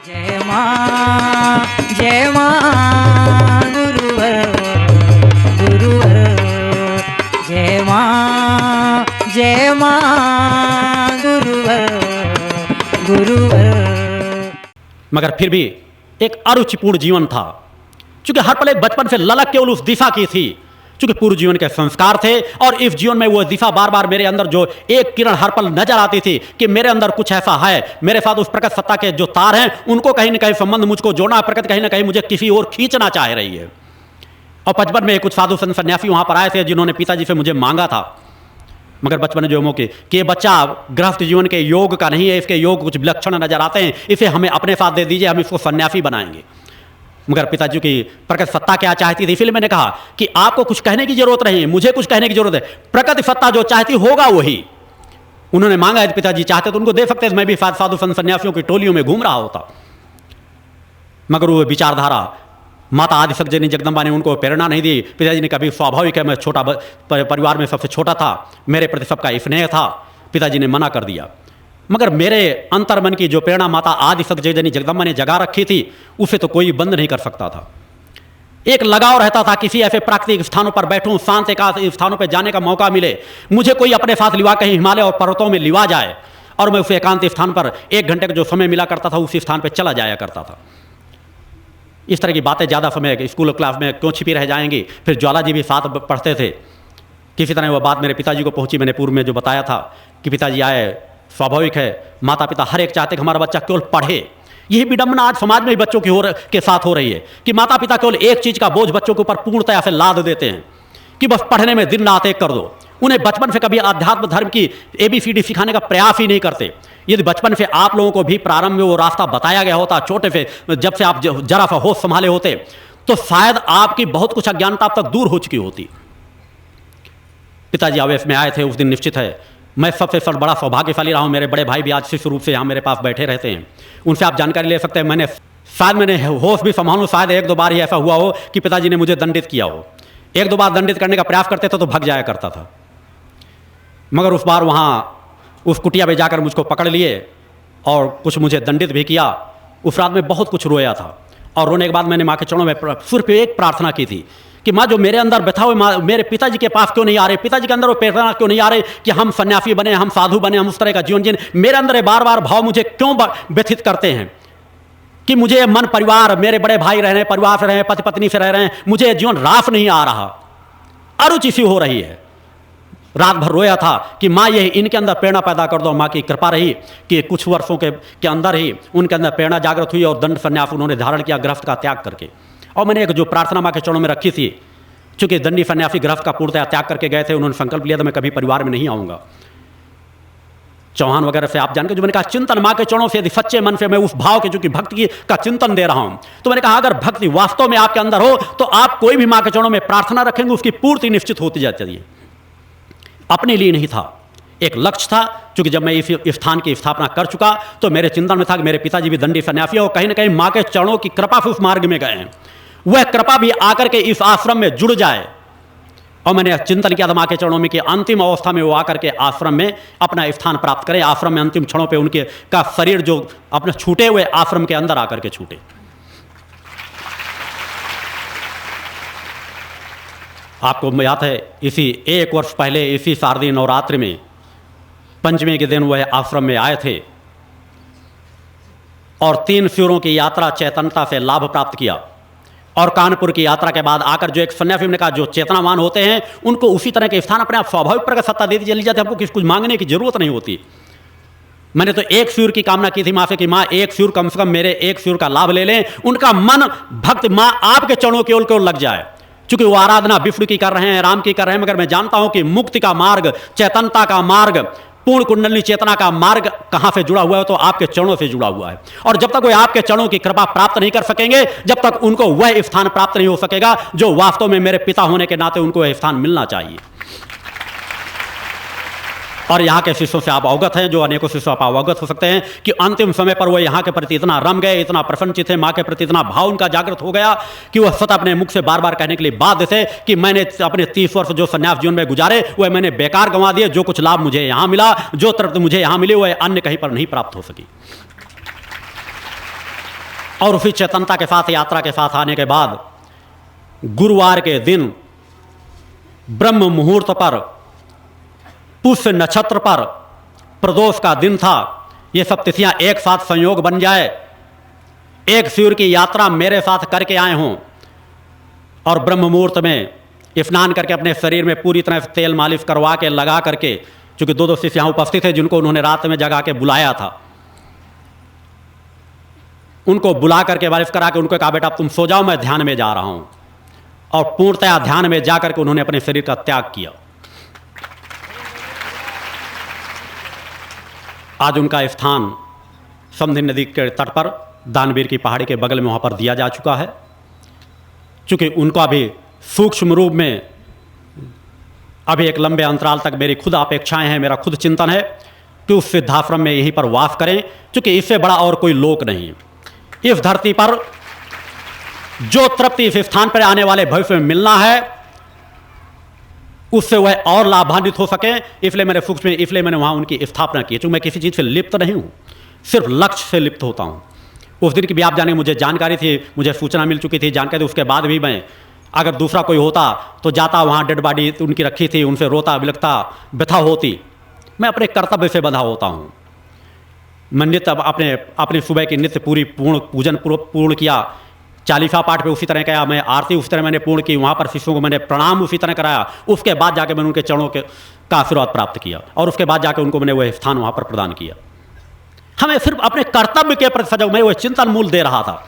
जय मां गुरुवर गुरुवर जय मां गुरुवर गुरुवर। मगर फिर भी एक अरुचिपूर्ण जीवन था, क्योंकि हर पल एक बचपन से ललक केवल उस दिशा की थी, क्योंकि पूर्व जीवन के संस्कार थे। और इस जीवन में वो दिशा बार बार मेरे अंदर जो एक किरण हर पल नजर आती थी कि मेरे अंदर कुछ ऐसा है, मेरे साथ उस प्रकट सत्ता के जो तार हैं उनको कहीं ना कहीं संबंध मुझको जोड़ना, प्रकट कहीं ना कहीं मुझे किसी और खींचना चाह रही है। और बचपन में कुछ साधु संत सन्यासी वहां पर आए थे जिन्होंने पिताजी से मुझे मांगा था, मगर बचपन में जो मौके कि बच्चा गृहस्थ जीवन के योग का नहीं है, इसके योग कुछ विलक्षण नजर आते हैं, इसे हमें अपने साथ दे दीजिए, हम इसको सन्यासी बनाएंगे। मगर पिताजी की प्रकट सत्ता क्या चाहती थी, इसलिए मैंने कहा कि आपको कुछ कहने की जरूरत नहीं है, मुझे कुछ कहने की जरूरत है, प्रकट सत्ता जो चाहती होगा वही। उन्होंने मांगा है, पिताजी चाहते तो उनको दे सकते, मैं भी साधु संत सन्यासियों की टोलियों में घूम रहा होता। मगर वो विचारधारा माता आदिशक्ति जनी जगदम्बा ने उनको प्रेरणा नहीं दी। पिताजी ने कभी, स्वाभाविक है, मैं छोटा परिवार में सबसे छोटा था, मेरे प्रति सबका स्नेह था, पिताजी ने मना कर दिया। मगर मेरे अंतर्मन की जो प्रेरणा माता आदिशक्ति जनी जगदम्बा ने जगा रखी थी, उसे तो कोई बंद नहीं कर सकता था। एक लगाव रहता था, किसी ऐसे प्राकृतिक स्थानों पर बैठूं, शांत एकांत स्थानों पर जाने का मौका मिले, मुझे कोई अपने साथ लिवा, कहीं हिमालय और पर्वतों में लिवा जाए, और मैं उस एकांत स्थान पर 1 घंटे का जो समय मिला करता था उसी स्थान पर चला जाया करता था। इस तरह की बातें ज़्यादा समय स्कूल क्लास में क्यों छिपी रह जाएंगी। फिर ज्वाला जी भी साथ पढ़ते थे। किसी तरह वह बात मेरे पिताजी को पहुंची। मैंने पूर्व में जो बताया था कि पिताजी आए, स्वाभाविक है, माता पिता हर एक चाहते कि हमारा बच्चा केवल पढ़े। यही विडंबना आज समाज में भी बच्चों की के साथ हो रही है कि माता पिता केवल एक चीज़ का बोझ बच्चों के ऊपर पूर्णतया से लाद देते हैं कि बस पढ़ने में दिन रात एक कर दो। उन्हें बचपन से कभी आध्यात्म धर्म की ABCD सिखाने का प्रयास ही नहीं करते। यदि बचपन से आप लोगों को भी प्रारंभ में वो रास्ता बताया गया होता, छोटे से जब से आप जरा सा होश संभाले होते, तो शायद आपकी बहुत कुछ अज्ञानता अब तक दूर हो चुकी होती। पिताजी आवेश में आए थे उस दिन। निश्चित है मैं सबसे बड़ा सौभाग्यशाली रहा हूँ। मेरे बड़े भाई भी आज शिष्य रूप से यहाँ मेरे पास बैठे रहते हैं, उनसे आप जानकारी ले सकते हैं। मैंने होश भी संभालूँ, शायद 1-2 बार ही ऐसा हुआ हो कि पिताजी ने मुझे दंडित किया हो। 1-2 बार दंडित करने का प्रयास करते थे तो भग जाया करता था। मगर उस बार वहाँ उस कुटिया में जाकर मुझको पकड़ लिए और कुछ मुझे दंडित भी किया। उस रात में बहुत कुछ रोया था, और रोने के बाद मैंने माँ के चरणों में सिर्फ एक प्रार्थना की थी कि माँ, जो मेरे अंदर बैठा हुए माँ मेरे पिताजी के पास क्यों नहीं आ रहे, पिताजी के अंदर वो प्रेरणा क्यों नहीं आ रहे कि हम सन्यासी बने, हम साधु बने, हम उस तरह का जीवन जिन, मेरे अंदर बार बार भाव मुझे क्यों व्यथित करते हैं कि मुझे मन परिवार, मेरे बड़े भाई रह रहे हैं, परिवार से रहे हैं, पति पत्नी से रह रहे हैं, मुझे जीवन रास नहीं आ रहा, अरुचि सी हो रही है। रात भर रोया था कि माँ ये इनके अंदर प्रेरणा पैदा कर दो। माँ की कृपा रही कि कुछ वर्षों के अंदर ही उनके अंदर प्रेरणा जागृत हुई और दंड संन्यास उन्होंने धारण किया, गृहस्थ का त्याग करके। और मैंने एक जो प्रार्थना माँ के चरणों में रखी थी, चूंकि दंडी सन्यासी गृहस्थ का पूर्णतया त्याग करके गए थे, उन्होंने संकल्प लिया था मैं कभी परिवार में नहीं आऊँगा। चौहान वगैरह से आप जानकर जो मैंने कहा चिंतन माँ के चरणों से, यदि सच्चे मन से मैं उस भाव के, चूंकि भक्ति का चिंतन दे रहा हूँ, तो मैंने कहा अगर भक्ति वास्तव में आपके अंदर हो तो आप कोई भी माँ के चरणों में प्रार्थना रखेंगे, उसकी पूर्ति निश्चित होती जाती है। अपने लिए नहीं था, एक लक्ष्य था। क्योंकि जब मैं इस स्थान की स्थापना कर चुका तो मेरे चिंतन में था कि मेरे पिताजी भी दंडी सन्यासी और कहीं ना कहीं माँ के चरणों की कृपा से उस मार्ग में गए हैं, वह कृपा भी आकर के इस आश्रम में जुड़ जाए। और मैंने चिंतन किया था माँ के चरणों में कि अंतिम अवस्था में वो आकर के आश्रम में अपना स्थान प्राप्त करें, आश्रम में अंतिम क्षणों पर उनके का शरीर जो अपने छूटे हुए आश्रम के अंदर आकर के छूटे। आपको याद है इसी 1 वर्ष पहले इसी शारदीय नवरात्रि में पंचमी के दिन वह आश्रम में आए थे और 3 शिविरों की यात्रा चैतन्यता से लाभ प्राप्त किया। और कानपुर की यात्रा के बाद आकर जो एक सन्यासी ने कहा जो चेतनावान होते हैं उनको उसी तरह के स्थान अपने आप स्वाभाविक प्रकट सत्ता दे दी चली जाती है, हमको कुछ मांगने की जरूरत नहीं होती। मैंने तो 1 शिविर की कामना की थी माँ से कि माँ 1 शिविर कम से कम मेरे 1 शिविर का लाभ ले लें, उनका मन भक्त माँ आपके चरणों की ओर लग जाए। चूंकि वो आराधना विष्णु की कर रहे हैं, राम की कर रहे हैं, मगर मैं जानता हूं कि मुक्ति का मार्ग, चैतनता का मार्ग, पूर्ण कुंडली चेतना का मार्ग कहां से जुड़ा हुआ है, तो आपके चरणों से जुड़ा हुआ है। और जब तक वो आपके चरणों की कृपा प्राप्त नहीं कर सकेंगे, जब तक उनको वह स्थान प्राप्त नहीं हो सकेगा जो वास्तव में मेरे पिता होने के नाते उनको वह स्थान मिलना चाहिए। और यहाँ के शिष्यों से आप अवगत हैं, जो अनेकों शिष्यों आप अवगत हो सकते हैं कि अंतिम समय पर वो यहाँ के प्रति इतना रम गए, इतना प्रसन्नचित थे, माँ के प्रति इतना भाव उनका जागृत हो गया कि वह सतत अपने मुख से बार बार कहने के लिए बाध्य थे कि मैंने अपने 30 वर्ष जो संन्यास जीवन में गुजारे वह मैंने बेकार गंवा दिए। जो कुछ लाभ मुझे यहाँ मिला, जो तृप्ति मुझे यहाँ मिली, वह अन्य कहीं पर नहीं प्राप्त हो सकी। और उसी चेतनता के साथ यात्रा के साथ आने के बाद गुरुवार के दिन ब्रह्म मुहूर्त पर पुष्य नक्षत्र पर प्रदोष का दिन था। ये सब तिथियां एक साथ संयोग बन जाए, एक शिविर की यात्रा मेरे साथ करके आए हों और ब्रह्म मुहूर्त में स्नान करके अपने शरीर में पूरी तरह से तेल मालिश करवा के लगा करके, चूंकि दो शिष्य यहाँ उपस्थित थे जिनको उन्होंने रात में जगा के बुलाया था, उनको बुला करके मालिश करा के उनको कहा बेटा तुम सो जाओ, मैं ध्यान में जा रहा हूं। और पूर्णतया ध्यान में जाकर के उन्होंने अपने शरीर का त्याग किया। आज उनका स्थान समधी नदी के तट पर दानवीर की पहाड़ी के बगल में वहां पर दिया जा चुका है। चूंकि उनका भी सूक्ष्म रूप में अभी एक लंबे अंतराल तक मेरी खुद अपेक्षाएं हैं, मेरा खुद चिंतन है कि उस सिद्धाश्रम में यहीं पर वास करें, क्योंकि इससे बड़ा और कोई लोक नहीं। इस धरती पर जो तृप्ति इस स्थान पर आने वाले भविष्य में मिलना है उससे वह और लाभान्वित हो सके, इसलिए मैंने सूक्ष्म इसलिए मैंने वहां उनकी स्थापना की। क्योंकि मैं किसी चीज से लिप्त नहीं हूं, सिर्फ लक्ष्य से लिप्त होता हूं। उस दिन की भी आप जाने मुझे जानकारी थी, मुझे सूचना मिल चुकी थी, जानकारी उसके बाद भी मैं अगर दूसरा कोई होता तो जाता, वहां डेड बॉडी उनकी रखी थी, उनसे रोता बिलखता व्यथा होती। मैं अपने कर्तव्य से बंधा होता हूं। मैं नित्य अपने सुबह की नित्य पूरी पूजन पूर्ण किया, चालीसा पाठ पे उसी तरह किया, मैं आरती उसी तरह मैंने पूर्ण की, वहाँ पर शिष्यों को मैंने प्रणाम उसी तरह कराया। उसके बाद जाके मैंने उनके चरणों का आशीर्वाद प्राप्त किया और उसके बाद जाके उनको मैंने वह स्थान वहाँ पर प्रदान किया। हमें सिर्फ अपने कर्तव्य के प्रति सजग मैं वह चिंतन मूल दे रहा था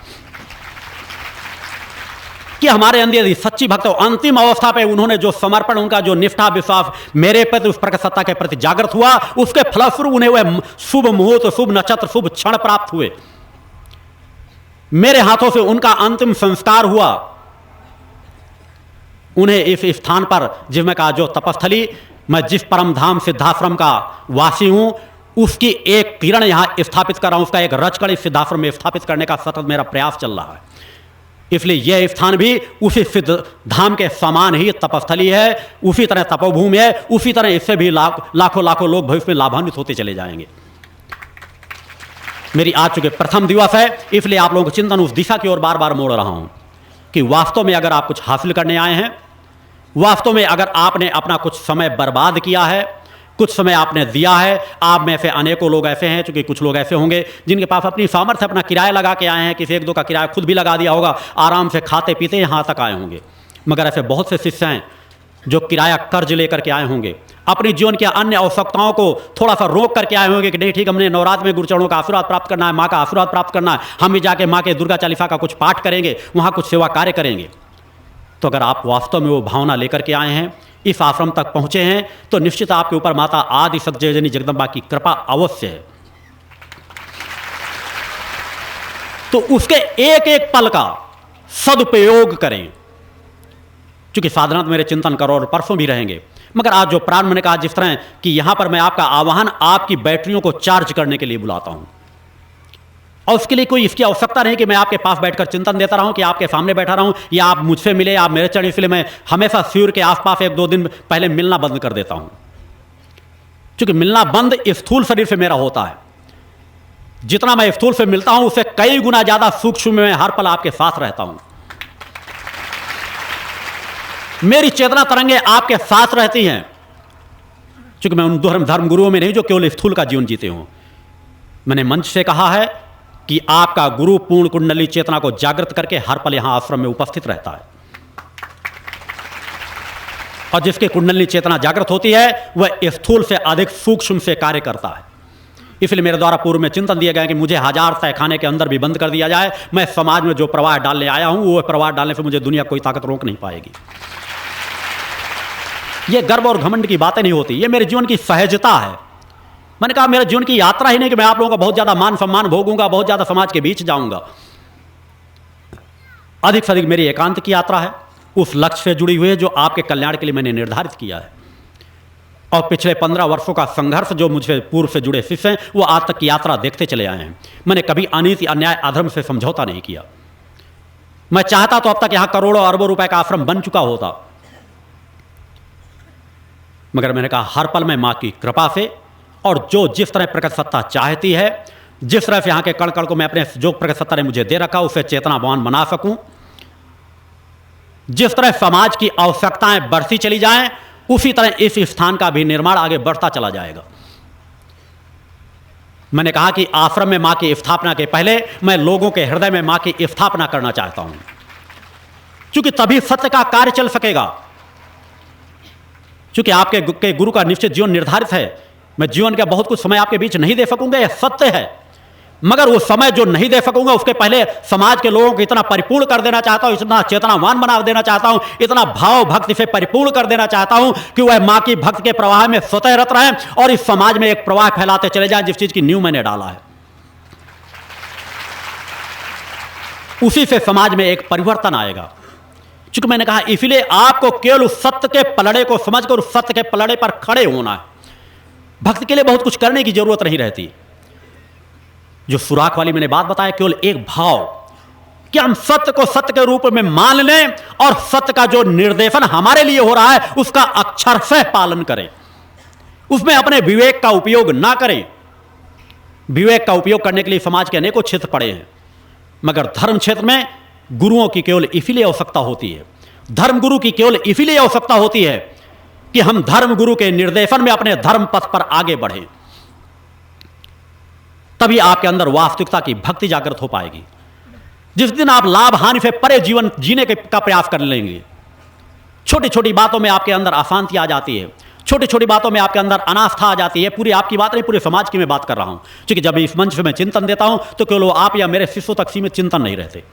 कि हमारे अंदर यदि सच्ची भक्त अंतिम अवस्था पे उन्होंने जो समर्पण, उनका जो निष्ठा विश्वास मेरे प्रति उस प्रकट सत्ता के प्रति जागृत हुआ, उसके फलस्वरूप उन्हें वह शुभ मुहूर्त, शुभ नक्षत्र, शुभ क्षण प्राप्त हुए। मेरे हाथों से उनका अंतिम संस्कार हुआ। उन्हें इस स्थान पर जिसमें कहा जो तपस्थली, मैं जिस परम धाम सिद्धाश्रम का वासी हूं, उसकी एक किरण यहां स्थापित कर रहा हूं, उसका एक रचकड़ इस सिद्धाश्रम में स्थापित करने का सतत मेरा प्रयास चल रहा है। इसलिए यह स्थान भी उसी सिद्ध धाम के समान ही तपस्थली है, उसी तरह तपोभूमि है, उसी तरह इससे भी लाखों लाखों लोग भविष्य में लाभान्वित होते चले जाएंगे। मेरी आज चुके प्रथम दिवस है, इसलिए आप लोगों को चिंतन उस दिशा की ओर बार बार मोड़ रहा हूं कि वास्तव में अगर आप कुछ हासिल करने आए हैं, वास्तव में अगर आपने अपना कुछ समय बर्बाद किया है, कुछ समय आपने दिया है, आप में से अनेकों लोग ऐसे हैं, चूंकि कुछ लोग ऐसे होंगे जिनके पास अपनी सामर्थ्य अपना किराया लगा के आए हैं, किसी एक दो का किराया खुद भी लगा दिया होगा, आराम से खाते पीते यहाँ तक आए होंगे। मगर ऐसे बहुत से शिष्य हैं जो किराया कर्ज लेकर के आए होंगे, अपनी जीवन की अन्य आवश्यकताओं को थोड़ा सा रोक करके आए होंगे कि नहीं ठीक, हमने नवरात्र में गुरुचरणों का आशीर्वाद प्राप्त करना है, माँ का आशीर्वाद प्राप्त करना है, हम भी जाके माँ के दुर्गा चालीसा का कुछ पाठ करेंगे, वहाँ कुछ सेवा कार्य करेंगे। तो अगर आप वास्तव में वो भावना लेकर के आए हैं, इस आश्रम तक पहुंचे हैं, तो निश्चित आपके ऊपर माता आदि शक्ति जगदम्बा की कृपा अवश्य है। तो उसके एक एक पल का सदुपयोग करें। क्योंकि साधना तो मेरे चिंतन करो और परसों भी रहेंगे, मगर आज जो प्रारंभ मैंने कहा जिस तरह कि यहां पर मैं आपका आह्वान आपकी बैटरियों को चार्ज करने के लिए बुलाता हूं, और उसके लिए कोई इसकी आवश्यकता नहीं कि मैं आपके पास बैठकर चिंतन देता रहूं, कि आपके सामने बैठा रहूं, या आप मुझसे मिले, आप मेरे चरण। इसलिए मैं हमेशा सूर्य के आसपास एक दो दिन पहले मिलना बंद कर देता हूं, क्योंकि मिलना बंद स्थूल शरीर से मेरा होता है। जितना मैं स्थूल से मिलता हूं उससे कई गुना ज्यादा सूक्ष्म में हर पल आपके साथ रहता हूं। मेरी चेतना तरंगे आपके साथ रहती हैं, क्योंकि मैं उन धर्म गुरुओं में नहीं जो केवल स्थूल का जीवन जीते हों। मैंने मंच से कहा है कि आपका गुरु पूर्ण कुंडली चेतना को जागृत करके हर पल यहां आश्रम में उपस्थित रहता है, और जिसकी कुंडली चेतना जागृत होती है वह स्थूल से अधिक सूक्ष्म से कार्य करता है। इसलिए मेरे द्वारा पूर्व में चिंतन दिया गया कि मुझे 1000 तहखाने के अंदर भी बंद कर दिया जाए, मैं समाज में जो प्रवाह डालने आया हूं वो प्रवाह डालने से मुझे दुनिया कोई ताकत रोक नहीं पाएगी। ये गर्व और घमंड की बातें नहीं होती, ये मेरे जीवन की सहजता है। मैंने कहा मेरे जीवन की यात्रा ही नहीं कि मैं आप लोगों का बहुत ज्यादा मान सम्मान भोगूंगा, बहुत ज्यादा समाज के बीच जाऊंगा। अधिक से अधिक मेरी एकांत की यात्रा है, उस लक्ष्य से जुड़ी हुई है जो आपके कल्याण के लिए मैंने निर्धारित किया है। और पिछले 15 वर्षों का संघर्ष जो मुझे पूर्व से जुड़े शिष्य हैं वो आज तक की यात्रा देखते चले आए हैं। मैंने कभी अनीति, अन्याय, अधर्म से समझौता नहीं किया। मैं चाहता तो अब तक यहां करोड़ों अरबों रुपए का आश्रम बन चुका होता, मगर मैंने कहा हर पल में मां की कृपा से और जो जिस तरह प्रकट सत्ता चाहती है जिस तरह से यहाँ के कण कण को मैं अपने जो प्रगत सत्ता ने मुझे दे रखा उसे चेतनावान बना सकूं, जिस तरह समाज की आवश्यकताएं बढ़ती चली जाएं, उसी तरह इस स्थान का भी निर्माण आगे बढ़ता चला जाएगा। मैंने कहा कि आश्रम में मां की स्थापना के पहले मैं लोगों के हृदय में मां की स्थापना करना चाहता हूं, क्योंकि तभी सत्य का कार्य चल सकेगा। क्योंकि आपके गुरु का निश्चित जीवन निर्धारित है। मैं जीवन का बहुत कुछ समय आपके बीच नहीं दे सकूंगा, यह सत्य है, मगर वो समय जो नहीं दे सकूंगा उसके पहले समाज के लोगों को इतना परिपूर्ण कर देना चाहता हूं, इतना चेतनावान बना देना चाहता हूं, इतना भाव भक्ति से परिपूर्ण कर देना चाहता हूं कि वह मां की भक्त के प्रवाह में स्वतः रत रहें और इस समाज में एक प्रवाह फैलाते चले जाएं, जिस चीज की नींव मैंने डाला है। उसी से समाज में एक परिवर्तन आएगा। क्योंकि मैंने कहा इसलिए आपको केवल उस सत्य के पलड़े को समझकर उस सत्य के पलड़े पर खड़े होना है। भक्त के लिए बहुत कुछ करने की जरूरत नहीं रहती। जो सुराख वाली मैंने बात बताया, केवल एक भाव कि हम सत्य को सत्य के रूप में मान लें और सत्य का जो निर्देशन हमारे लिए हो रहा है उसका अक्षरशः पालन करें, उसमें अपने विवेक का उपयोग ना करें। विवेक का उपयोग करने के लिए समाज के अनेकों क्षेत्र पड़े हैं, मगर धर्म क्षेत्र में गुरुओं की केवल इसीलिए आवश्यकता होती है, धर्म गुरु की केवल इसीलिए आवश्यकता होती है कि हम धर्म गुरु के निर्देशन में अपने धर्म पथ पर आगे बढ़ें। तभी आपके अंदर वास्तविकता की भक्ति जागृत हो पाएगी। जिस दिन आप लाभ हानि से परे जीवन जीने का प्रयास कर लेंगे, छोटी छोटी बातों में आपके अंदर अशांति आ जाती है, छोटी छोटी बातों में आपके अंदर अनास्था आ जाती है। पूरी आपकी बात नहीं, पूरे समाज की मैं बात कर रहा हूं, क्योंकि जब इस मंच पे मैं चिंतन देता हूं तो केवल आप या मेरे शिष्यों तक सीमित चिंतन नहीं रहते।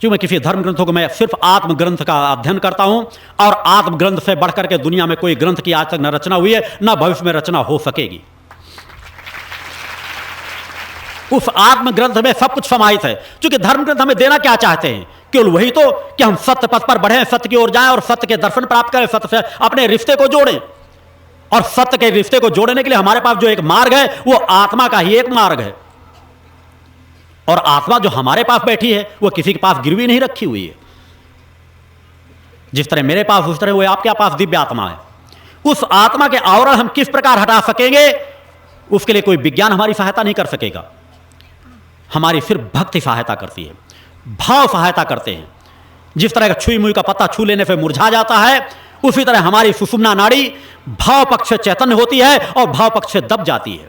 क्यों मैं किसी धर्म ग्रंथों को मैं सिर्फ आत्म ग्रंथ का अध्ययन करता हूं, और आत्म ग्रंथ से बढ़कर के दुनिया में कोई ग्रंथ की आज तक न रचना हुई है, न भविष्य में रचना हो सकेगी। उस आत्म ग्रंथ में सब कुछ समाहित है। क्योंकि धर्म ग्रंथ हमें देना क्या चाहते हैं? केवल वही तो कि हम सत्य पथ पर बढ़ें, सत्य की ओर जाएं और सत्य के दर्शन प्राप्त करें, सत्य से अपने रिश्ते को जोड़ें। और सत्य के रिश्ते को जोड़ने के लिए हमारे पास जो एक मार्ग है वो आत्मा का ही एक मार्ग है। और आत्मा जो हमारे पास बैठी है वो किसी के पास गिरवी नहीं रखी हुई है। जिस तरह मेरे पास उस तरह वो आपके पास दिव्य आत्मा है। उस आत्मा के आवरण हम किस प्रकार हटा सकेंगे, उसके लिए कोई विज्ञान हमारी सहायता नहीं कर सकेगा। हमारी सिर्फ भक्ति सहायता करती है, भाव सहायता करते हैं। जिस तरह का छुई मुई का पत्ता छू लेने से मुरझा जाता है, उसी तरह हमारी सुषुम्ना नाड़ी भाव पक्ष से चैतन्य होती है और भाव पक्ष से दब जाती है।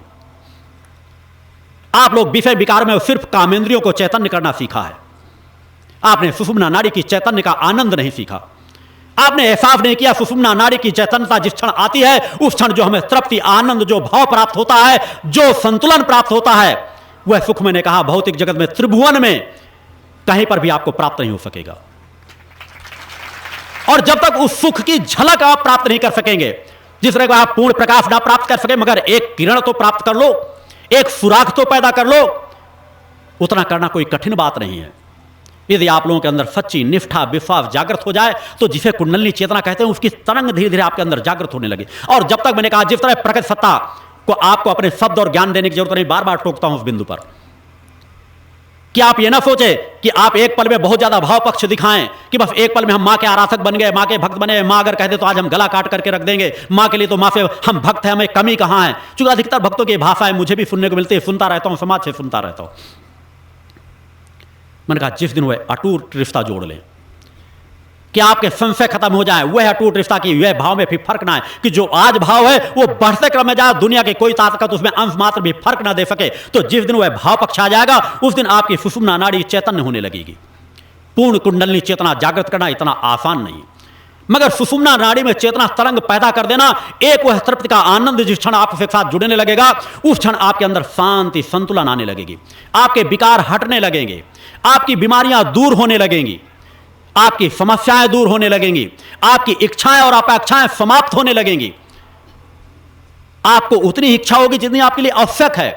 आप लोग विषय विकार में सिर्फ कामेंद्रियों को चैतन्य करना सीखा है, आपने सुषुम्ना नाड़ी की चैतन्य का आनंद नहीं सीखा। आपने एहसास नहीं किया सुषुम्ना नाड़ी की चैतन्यता जिस क्षण आती है उस क्षण जो हमें तृप्ति, आनंद, जो भाव प्राप्त होता है, जो संतुलन प्राप्त होता है, वह सुख मैंने कहा भौतिक जगत में, त्रिभुवन में कहीं पर भी आपको प्राप्त नहीं हो सकेगा। और जब तक उस सुख की झलक आप प्राप्त नहीं कर सकेंगे, जिस तरह का आप पूर्ण प्रकाश ना प्राप्त कर सके मगर एक किरण तो प्राप्त कर लो, एक सुराख तो पैदा कर लो, उतना करना कोई कठिन बात नहीं है। यदि आप लोगों के अंदर सच्ची निष्ठा, विश्वास जागृत हो जाए तो जिसे कुंडलिनी चेतना कहते हैं उसकी तरंग धीरे धीरे आपके अंदर जागृत होने लगे। और जब तक मैंने कहा जिस तरह प्रकट सत्ता को आपको अपने शब्द और ज्ञान देने की जरूरत नहीं, बार बार टोकता हूं उस बिंदु पर कि आप ये ना सोचे कि आप एक पल में बहुत ज्यादा भाव पक्ष दिखाएं कि बस एक पल में हम मां के आराधक बन गए, मां के भक्त बने। मां अगर कहते तो आज हम गला काट करके रख देंगे मां के लिए, तो मां से हम भक्त हैं, हमें कमी कहां है। क्योंकि अधिकतर भक्तों की भाषाएं मुझे भी सुनने को मिलती है, सुनता रहता हूं, समाज से सुनता रहता हूं। मैंने कहा जिस दिन वह अटूट रिश्ता जोड़ लें कि आपके संशय खत्म हो जाए, वह अटूट रिश्ता की वह भाव में फिर फर्क ना है कि जो आज भाव है वो बढ़ते क्रम में जाए, दुनिया की कोई ताकत उसमें अंश मात्र भी फर्क ना दे सके, तो जिस दिन वह भाव पक्ष आ जाएगा उस दिन आपकी सुषुम्ना नाड़ी चैतन्य होने लगेगी। पूर्ण कुंडलिनी चेतना जागृत करना इतना आसान नहीं, मगर सुषुम्ना नाड़ी में चेतना तरंग पैदा कर देना, एक वह तृप्ति का आनंद जिस क्षण आपके साथ जुड़ने लगेगा उस क्षण आपके अंदर शांति, संतुलन आने लगेगी, आपके विकार हटने लगेंगे, आपकी बीमारियां दूर होने लगेंगी, आपकी समस्याएं दूर होने लगेंगी, आपकी इच्छाएं और अपेक्षाएं समाप्त होने लगेंगी। आपको उतनी इच्छा होगी जितनी आपके लिए आवश्यक है।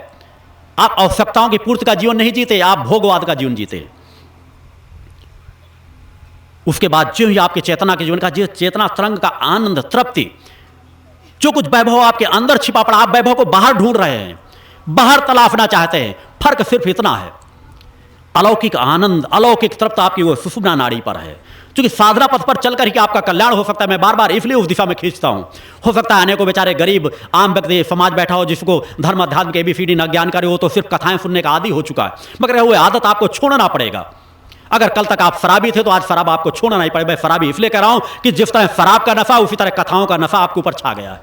आप आवश्यकताओं की पूर्ति का जीवन नहीं जीते, आप भोगवाद का जीवन जीते। उसके बाद जो ही आपके चेतना के जीवन का चेतना तरंग का आनंद, तृप्ति, जो कुछ वैभव आपके अंदर छिपा पड़ा, आप वैभव को बाहर ढूंढ रहे हैं, बाहर तलाशना चाहते हैं। फर्क सिर्फ इतना है, अलौकिक आनंद, अलौकिक तृप्त आपकी वो सुषुम्ना नाड़ी पर है। क्योंकि साधना पथ पर चलकर ही आपका कल्याण हो सकता है। मैं बार बार इसलिए उस दिशा में खींचता हूं। हो सकता है अनेकों बेचारे गरीब आम व्यक्ति समाज बैठा हो, जिसको धर्म अध्यात्म के ABCD न ज्ञानकारी हो, तो सिर्फ कथाएं सुनने का आदी हो चुका है। मगर वो आदत आपको छोड़ना पड़ेगा। अगर कल तक आप शराबी थे तो आज शराब आपको छोड़ना नहीं पड़ेगा। मैं शराबी इसलिए कह रहा हूं कि जिस तरह शराब का नशा, उसी तरह कथाओं का नशा आपके ऊपर छा गया है।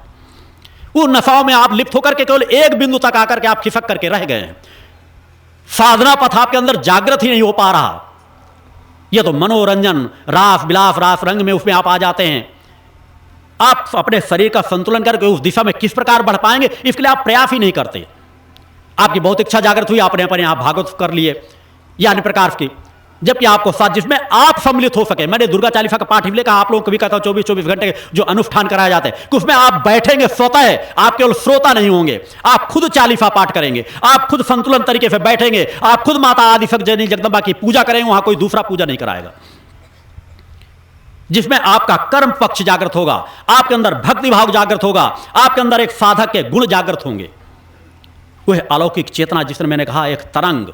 उन नशाओं में आप लिप्त होकर के केवल एक बिंदु तक आकर के आप खिसक करके रह गए हैं। साधना पथ आपके अंदर जागृत ही नहीं हो पा रहा। यह तो मनोरंजन, रास विलास, रास रंग में उसमें आप आ जाते हैं। आप अपने शरीर का संतुलन करके उस दिशा में किस प्रकार बढ़ पाएंगे, इसके लिए आप प्रयास ही नहीं करते। आपकी बहुत इच्छा जागृत हुई, आपने अपने आप भागवत कर लिए या अन्य प्रकार की, जबकि आपको साथ जिसमें आप सम्मिलित हो सके। मैंने दुर्गा चालीसा का पाठ इसलिए कहा, आप लोगों को भी कहता हूं 24-24 घंटे जो अनुष्ठान कराए जाते हैं कि उसमें आप बैठेंगे स्वतः, आप केवल श्रोता नहीं होंगे, आप खुद चालीसा पाठ करेंगे, आप खुद संतुलन तरीके से बैठेंगे, आप खुद माता आदिशक्ति जननी जगदम्बा की पूजा करेंगे, वहां कोई दूसरा पूजा नहीं कराएगा। जिसमें आपका कर्म पक्ष जागृत होगा, आपके अंदर भक्ति भाव जागृत होगा, आपके अंदर एक साधक के गुण जागृत होंगे। वह अलौकिक चेतना, जिसने मैंने कहा एक तरंग,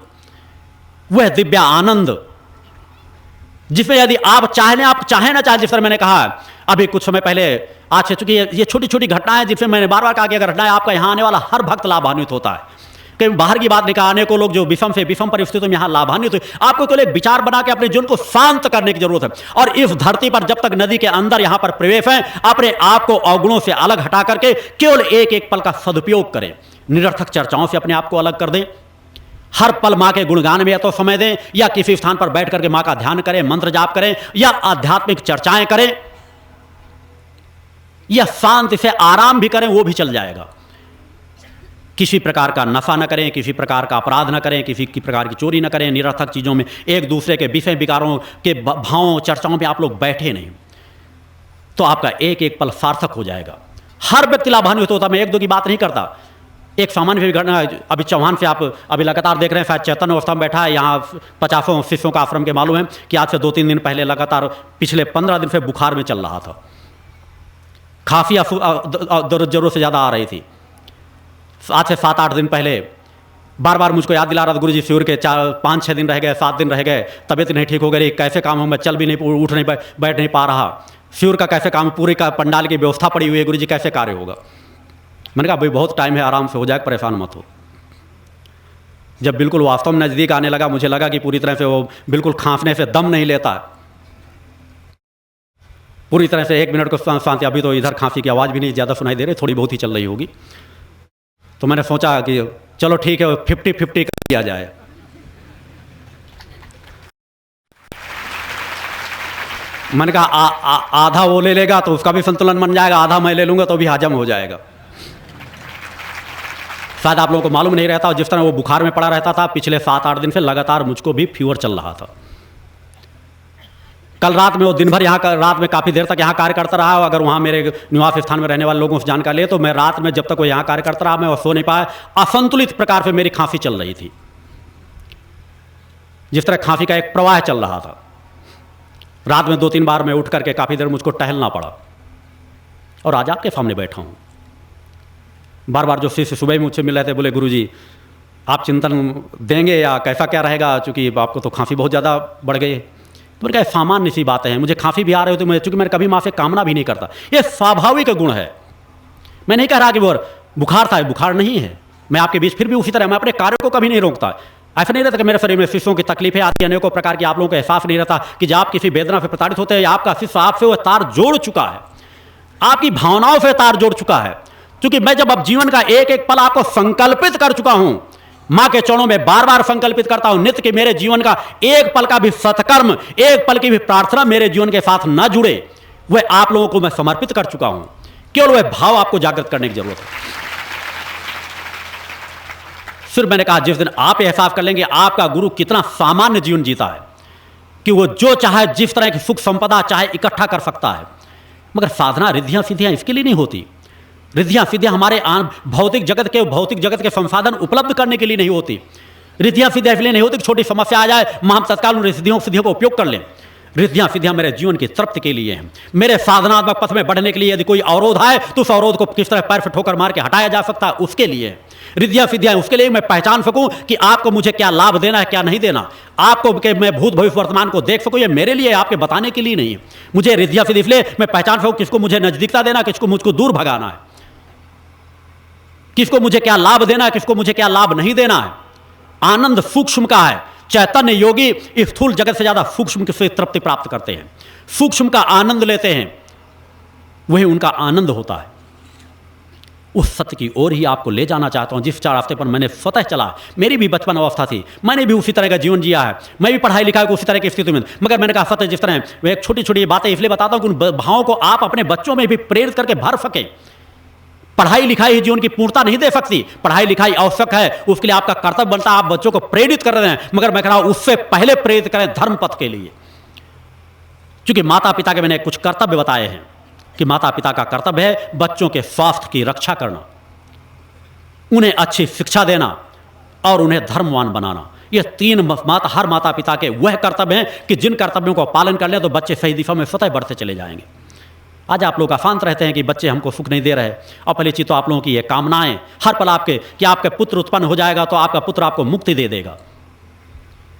वह दिव्य आनंद, जिसमें यदि आप चाहें ना चाहे, जिस तरह मैंने कहा अभी कुछ समय पहले, आज से चूंकि ये छोटी छोटी घटनाएं, जिसमें मैंने बार बार कहा कि अगर घटनाएं आपका यहां आने वाला हर भक्त लाभान्वित होता है। कहीं बाहर की बात नहीं कहा, अनेकों लोग जो विषम परिस्थितियों में यहां लाभान्वित हुए, आपको केवल एक विचार बना के अपने जीवन को शांत करने की जरूरत है। और इस धरती पर जब तक नदी के अंदर यहां पर प्रवेश है, अपने आप को अवगुणों से अलग हटा करके केवल एक एक पल का सदुपयोग करें। निरर्थक चर्चाओं से अपने आप को अलग कर दें। हर पल मां के गुणगान में या तो समय दें, या किसी स्थान पर बैठ करके मां का ध्यान करें, मंत्र जाप करें, या आध्यात्मिक चर्चाएं करें, या शांति से आराम भी करें, वो भी चल जाएगा। किसी प्रकार का नशा न करें, किसी प्रकार का अपराध न करें, किसी की प्रकार की चोरी न करें। निरर्थक चीजों में एक दूसरे के विषय विकारों के भावों चर्चाओं में आप लोग बैठे नहीं, तो आपका एक एक पल सार्थक हो जाएगा। हर व्यक्ति लाभान्वित होता। मैं एक दो की बात नहीं करता। एक सामान्य घटना, अभी चौहान से आप अभी लगातार देख रहे हैं, शायद चैतन्य अवस्था में बैठा है, यहाँ 50 शिष्यों का आश्रम के मालूम है कि आज से 2-3 दिन पहले लगातार पिछले 15 दिन से बुखार में चल रहा था। खांसी जरूरत से ज़्यादा आ रही थी। आज से 7-8 दिन पहले बार बार मुझको याद दिला रहा था, गुरुजी शिविर के 5-6 दिन रह गए, 7 दिन रह गए, तबीयत नहीं ठीक हो गई, कैसे काम हो, मैं चल भी नहीं, उठ नहीं, बैठ नहीं पा रहा। शिविर का कैसे काम, पूरी का पंडाल की व्यवस्था पड़ी हुई है, गुरुजी कैसे कार्य होगा। मैंने कहा भाई बहुत टाइम है, आराम से हो जाएगा, परेशान मत हो। जब बिल्कुल वास्तव में नज़दीक आने लगा, मुझे लगा कि पूरी तरह से वो बिल्कुल खांसने से दम नहीं लेता, पूरी तरह से 1 मिनट को शांति। अभी तो इधर खांसी की आवाज़ भी नहीं ज़्यादा सुनाई दे रही, थोड़ी बहुत ही चल रही होगी। तो मैंने सोचा कि चलो ठीक है, 50-50 कर दिया जाए। मैंने कहा आधा वो ले लेगा तो उसका भी संतुलन बन जाएगा, आधा मैं ले लूँगा तो भी हजम हो जाएगा। शायद आप लोगों को मालूम नहीं रहता, जिस तरह वो बुखार में पड़ा रहता था पिछले 7-8 दिन से, लगातार मुझको भी फीवर चल रहा था। कल रात में वो दिन भर रात में काफ़ी देर तक यहाँ कार्य करता रहा। अगर वहाँ मेरे निवास स्थान में रहने वाले लोगों से जानकारी ले, तो मैं रात में जब तक वो यहाँ कार्य करता रहा, मैं सो नहीं पाया। असंतुलित प्रकार से मेरी खांसी चल रही थी, जिस तरह खांसी का एक प्रवाह चल रहा था। रात में 2-3 बार मैं उठ करके काफ़ी देर मुझको टहलना पड़ा, और आज आपके सामने बैठा हूँ। बार बार जो शिष्य सुबह ही मुझसे मिल रहे थे, बोले गुरुजी आप चिंतन देंगे या कैसा क्या रहेगा, चूँकि आपको तो खांसी बहुत ज़्यादा बढ़ गई है। तो मैंने कहा सामान्य सी बातें हैं, मुझे खांसी भी आ रही होती, मैं चूँकि मैंने कभी माँ से कामना भी नहीं करता, ये स्वाभाविक गुण है। मैं नहीं कह रहा कि वो बुखार था, बुखार नहीं है। मैं आपके बीच फिर भी उसी तरह, मैं अपने कार्य को कभी नहीं रोकता। ऐसा नहीं रहता कि मेरे शरीर में शिष्यों की तकलीफें आती हैं, अनेकों प्रकार की, आप लोगों को एहसास नहीं रहता कि जब आप किसी वेदना से प्रताड़ित होते हैं, आपका शिष्य आपसे वो तार जोड़ चुका है, आपकी भावनाओं से तार जोड़ चुका है। क्योंकि मैं जब अब जीवन का एक एक पल आपको संकल्पित कर चुका हूं, मां के चरणों में बार बार संकल्पित करता हूं नित्य कि मेरे जीवन का एक पल का भी सत्कर्म, एक पल की भी प्रार्थना मेरे जीवन के साथ न जुड़े, वह आप लोगों को मैं समर्पित कर चुका हूं। केवल वह भाव आपको जागृत करने की जरूरत है। सिर्फ मैंने कहा जिस दिन आप एहसास कर लेंगे आपका गुरु कितना सामान्य जीवन जीता है, कि वो जो चाहे जिस तरह की सुख संपदा चाहे इकट्ठा कर सकता है। मगर साधना रिद्धियां सिद्धियां इसके लिए नहीं होती। रिद्धियां सिद्धियां हमारे भौतिक जगत के संसाधन उपलब्ध करने के लिए नहीं होती। रिद्धियां सिद्धियां इसलिए नहीं होती कि छोटी समस्या आ जाए हम तत्काल उन सिद्धियों का उपयोग कर लें। रिद्धियां सिद्धियां मेरे जीवन की तृप्ति के लिए हैं, मेरे साधनात्मक पथ में बढ़ने के लिए। यदि कोई अवरोध आए तो उस अवरोध को किस तरह पैर से ठोकर मार के हटाया जा सकता है, उसके लिए। रिद्धियाँ सिद्धियाँ, उसके लिए मैं पहचान सकूं कि आपको मुझे क्या लाभ देना है, क्या नहीं देना। आपको कि मैं भूत भविष्य वर्तमान को देख सकूं, ये मेरे लिए, आपके बताने के लिए नहीं है। मुझे रिद्धियाँ सिद्धि इसलिए मैं पहचान सकूं किसको मुझे नजदीकता देना, किसको मुझको दूर भगाना है, किसको मुझे क्या लाभ देना है, किसको मुझे क्या लाभ नहीं देना है। आनंद सूक्ष्म का है। चैतन्य योगी स्थूल जगत से ज्यादा सूक्ष्म से तृप्ति प्राप्त करते हैं, सूक्ष्म का आनंद लेते हैं, वही उनका आनंद होता है। उस सत्य की ओर ही आपको ले जाना चाहता हूं, जिस 4 रास्ते पर मैंने स्वतः चला। मेरी भी बचपन अवस्था थी, मैंने भी उसी तरह का जीवन जिया है, मैं भी पढ़ाई लिखाई को उसी तरह की स्थिति में, मगर मैंने कहा सत्य जिस तरह मैं एक छोटी छोटी बातें इसलिए बताता हूं कि उन भावों को आप अपने बच्चों में भी प्रेरित करके भर सकें। पढ़ाई लिखाई ही जीवन की पूर्णता नहीं दे सकती, पढ़ाई लिखाई आवश्यक है, उसके लिए आपका कर्तव्य बनता है, आप बच्चों को प्रेरित कर रहे हैं, मगर मैं कह रहा हूं उससे पहले प्रेरित करें धर्म पथ के लिए। क्योंकि माता पिता के मैंने कुछ कर्तव्य बताए हैं कि माता पिता का कर्तव्य है बच्चों के स्वास्थ्य की रक्षा करना, उन्हें अच्छी शिक्षा देना और उन्हें धर्मवान बनाना। ये 3 हर माता पिता के वह कर्तव्य हैं कि जिन कर्तव्यों को पालन कर लें तो बच्चे सही दिशा में स्वतः बढ़ते चले जाएंगे। आज आप लोग अशांत रहते हैं कि बच्चे हमको सुख नहीं दे रहे, और पहली चीज तो आप लोगों की ये कामनाएं हर पल आपके कि आपके पुत्र उत्पन्न हो जाएगा तो आपका पुत्र आपको मुक्ति दे देगा।